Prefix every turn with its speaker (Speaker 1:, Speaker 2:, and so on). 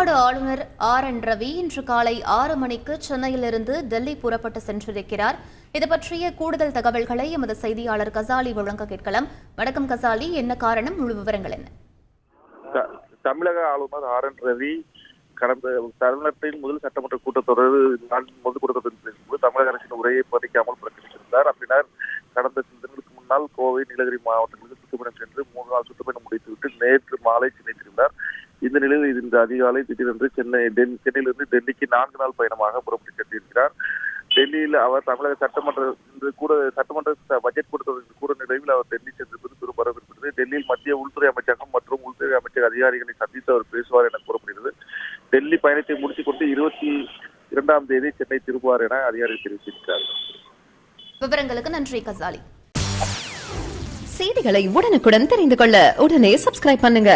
Speaker 1: தமிழ்நாடு ஆளுநர் RN ரவி இன்று காலை 6 மணிக்கு சென்னையிலிருந்து டெல்லி புறப்பட்டு சென்றிருக்கிறார். இது பற்றிய கூடுதல் தகவல்களை எமது செய்தியாளர் கசாலி வழங்க கேட்கலாம். வணக்கம் கசாலி, என்ன காரணம், முழு விவரங்கள் என்ன?
Speaker 2: தமிழக ஆளுநர் RN ரவி கடந்த தமிழகத்தின் முதல் சட்டமன்ற கூட்டத்தொடர் முதல் கூட்டத்தொடரில் தமிழக அரசின் உரையை பதிக்காமல் புறக்கணித்திருந்தார். பின்னர் கடந்த சில தினங்களுக்கு முன்னால் கோவை, நீலகிரி மாவட்டங்களுக்கு சுற்றுப்பயணம் சென்று 3 நாள் சுற்றுப்பயணம் முடித்துவிட்டு நேற்று மாலை சென்னை திரும்பினார். இந்த நிலையில் இந்த அதிகாலை திடீரென்று சென்னையிலிருந்து டெல்லிக்கு 4 நாள் பயணமாக புறப்பட்டு சென்றிருக்கிறார். டெல்லியில் அவர் தமிழக சட்டமன்ற பட்ஜெட் கூட்டத்தொடரின் கூட நிலையில் அவர் டெல்லி சென்றிருப்பது பெரும் வரவேற்பட்டது. டெல்லியில் மத்திய உள்துறை அமைச்சகம் மற்றும் உள்துறை அமைச்சக அதிகாரிகளை சந்தித்து அவர் பேசுவார் என கூறப்படுகிறது. டெல்லி பயணத்தை முடித்துக் கொண்டு 22ஆம் தேதி சென்னை திரும்புவார் என அதிகாரிகள் தெரிவித்திருக்கிறார்கள்.
Speaker 1: விவரங்களுக்கு நன்றி கசாலி.
Speaker 3: செய்திகளை உடனுக்குடன் தெரிந்து கொள்ள உடனே சப்ஸ்கிரைப் பண்ணுங்க.